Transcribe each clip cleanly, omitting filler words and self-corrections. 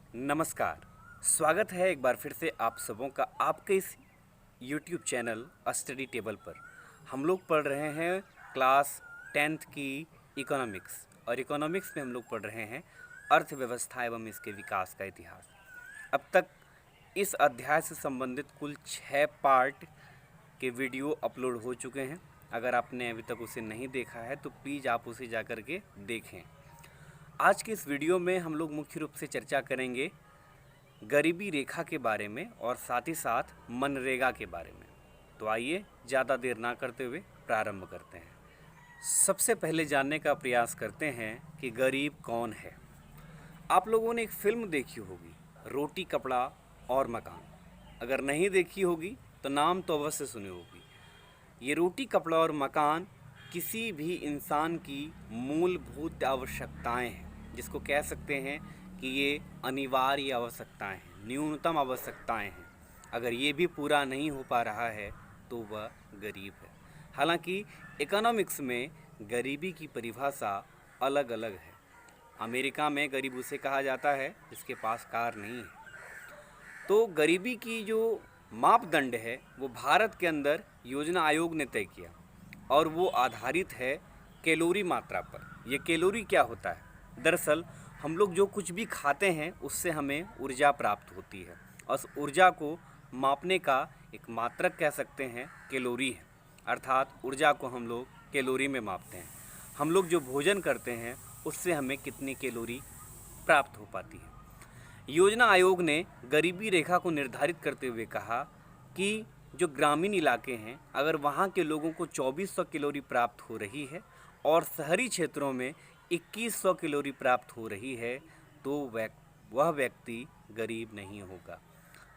नमस्कार। स्वागत है एक बार फिर से आप सबों का आपके इस YouTube चैनल स्टडी टेबल पर। हम लोग पढ़ रहे हैं क्लास 10th की इकोनॉमिक्स, और इकोनॉमिक्स में हम लोग पढ़ रहे हैं अर्थव्यवस्था एवं इसके विकास का इतिहास। अब तक इस अध्याय से संबंधित कुल 6 पार्ट के वीडियो अपलोड हो चुके हैं। अगर आपने अभी तक उसे नहीं देखा है तो प्लीज़ आप उसे जा कर के देखें। आज के इस वीडियो में हम लोग मुख्य रूप से चर्चा करेंगे गरीबी रेखा के बारे में और साथ ही साथ मनरेगा के बारे में। तो आइए ज़्यादा देर ना करते हुए प्रारंभ करते हैं। सबसे पहले जानने का प्रयास करते हैं कि गरीब कौन है। आप लोगों ने एक फिल्म देखी होगी, रोटी कपड़ा और मकान। अगर नहीं देखी होगी तो नाम तो अवश्य सुनी होगी। ये रोटी कपड़ा और मकान किसी भी इंसान की मूलभूत आवश्यकताएं हैं, जिसको कह सकते हैं कि ये अनिवार्य आवश्यकताएं हैं, न्यूनतम आवश्यकताएं हैं। अगर ये भी पूरा नहीं हो पा रहा है तो वह गरीब है। हालांकि इकोनॉमिक्स में गरीबी की परिभाषा अलग अलग है। अमेरिका में गरीब उसे कहा जाता है जिसके पास कार नहीं है। तो गरीबी की जो मापदंड है वो भारत के अंदर योजना आयोग ने तय किया, और वो आधारित है कैलोरी मात्रा पर। ये कैलोरी क्या होता है? दरअसल हम लोग जो कुछ भी खाते हैं उससे हमें ऊर्जा प्राप्त होती है, और उस ऊर्जा को मापने का एक मात्रक कह सकते हैं कैलोरी है। अर्थात ऊर्जा को हम लोग कैलोरी में मापते हैं। हम लोग जो भोजन करते हैं उससे हमें कितनी कैलोरी प्राप्त हो पाती है। योजना आयोग ने गरीबी रेखा को निर्धारित करते हुए कहा कि जो ग्रामीण इलाके हैं, अगर वहाँ के लोगों को 2400 कैलोरी प्राप्त हो रही है और शहरी क्षेत्रों में 2100 कैलोरी प्राप्त हो रही है तो वह व्यक्ति गरीब नहीं होगा।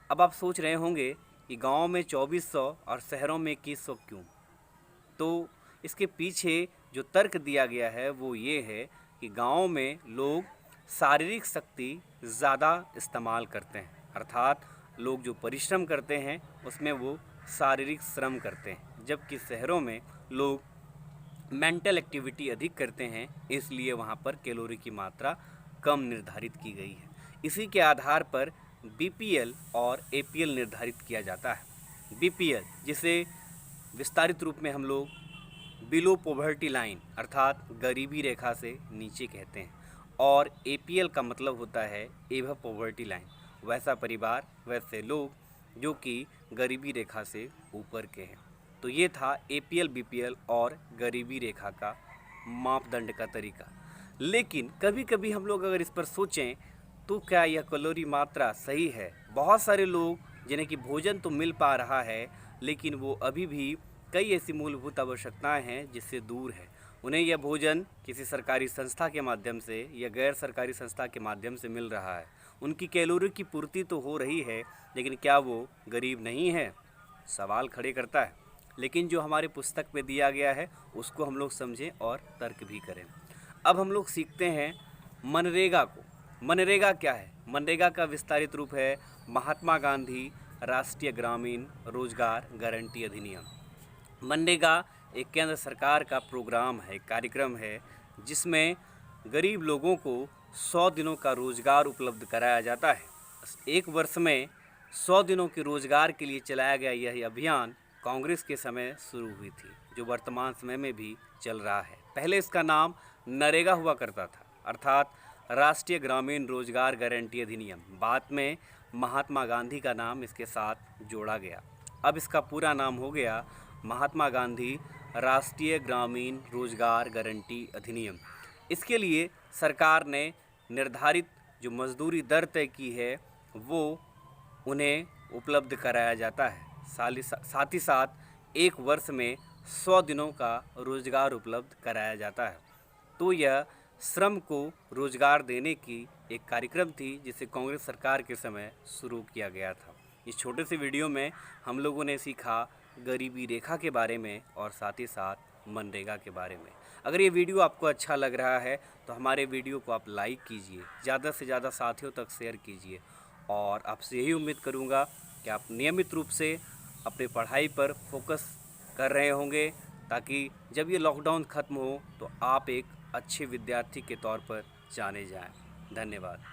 अब आप सोच रहे होंगे कि गांव में 2400 और शहरों में 2100 क्यों? तो इसके पीछे जो तर्क दिया गया है वो ये है कि गांव में लोग शारीरिक शक्ति ज़्यादा इस्तेमाल करते हैं, अर्थात लोग जो परिश्रम करते हैं उसमें वो शारीरिक श्रम करते हैं, जबकि शहरों में लोग मेंटल एक्टिविटी अधिक करते हैं, इसलिए वहाँ पर कैलोरी की मात्रा कम निर्धारित की गई है। इसी के आधार पर बीपीएल और एपीएल निर्धारित किया जाता है। बीपीएल जिसे विस्तारित रूप में हम लोग बिलो पॉवर्टी लाइन अर्थात गरीबी रेखा से नीचे कहते हैं, और एपीएल का मतलब होता है एबव पॉवर्टी लाइन, वैसा परिवार वैसे लोग जो कि गरीबी रेखा से ऊपर के हैं। तो ये था एपीएल बीपीएल और गरीबी रेखा का मापदंड का तरीका। लेकिन कभी कभी हम लोग अगर इस पर सोचें तो क्या यह कैलोरी मात्रा सही है? बहुत सारे लोग जिन्हें कि भोजन तो मिल पा रहा है लेकिन वो अभी भी कई ऐसी मूलभूत आवश्यकताएं हैं जिससे दूर है। उन्हें यह भोजन किसी सरकारी संस्था के माध्यम से या गैर सरकारी संस्था के माध्यम से मिल रहा है। उनकी कैलोरी की पूर्ति तो हो रही है, लेकिन क्या वो गरीब नहीं है? सवाल खड़े करता है। लेकिन जो हमारे पुस्तक में दिया गया है उसको हम लोग समझें और तर्क भी करें। अब हम लोग सीखते हैं मनरेगा को। मनरेगा क्या है? मनरेगा का विस्तारित रूप है महात्मा गांधी राष्ट्रीय ग्रामीण रोजगार गारंटी अधिनियम। मनरेगा एक केंद्र सरकार का प्रोग्राम है, कार्यक्रम है, जिसमें गरीब लोगों को 100 दिनों का रोज़गार उपलब्ध कराया जाता है। एक वर्ष में 100 दिनों के रोज़गार के लिए चलाया गया यह अभियान कांग्रेस के समय शुरू हुई थी, जो वर्तमान समय में भी चल रहा है। पहले इसका नाम नरेगा हुआ करता था, अर्थात राष्ट्रीय ग्रामीण रोजगार गारंटी अधिनियम। बाद में महात्मा गांधी का नाम इसके साथ जोड़ा गया। अब इसका पूरा नाम हो गया महात्मा गांधी राष्ट्रीय ग्रामीण रोजगार गारंटी अधिनियम। इसके लिए सरकार ने निर्धारित जो मजदूरी दर तय की है वो उन्हें उपलब्ध कराया जाता है। साथ ही साथ एक वर्ष में 100 दिनों का रोजगार उपलब्ध कराया जाता है। तो यह श्रम को रोजगार देने की एक कार्यक्रम थी जिसे कांग्रेस सरकार के समय शुरू किया गया था। इस छोटे से वीडियो में हम लोगों ने सीखा गरीबी रेखा के बारे में और साथ ही साथ मनरेगा के बारे में। अगर ये वीडियो आपको अच्छा लग रहा है तो हमारे वीडियो को आप लाइक कीजिए, ज़्यादा से ज़्यादा साथियों तक शेयर कीजिए, और आपसे यही उम्मीद करूँगा कि आप नियमित रूप से अपनी पढ़ाई पर फोकस कर रहे होंगे, ताकि जब ये लॉकडाउन ख़त्म हो तो आप एक अच्छे विद्यार्थी के तौर पर जाने जाएं। धन्यवाद।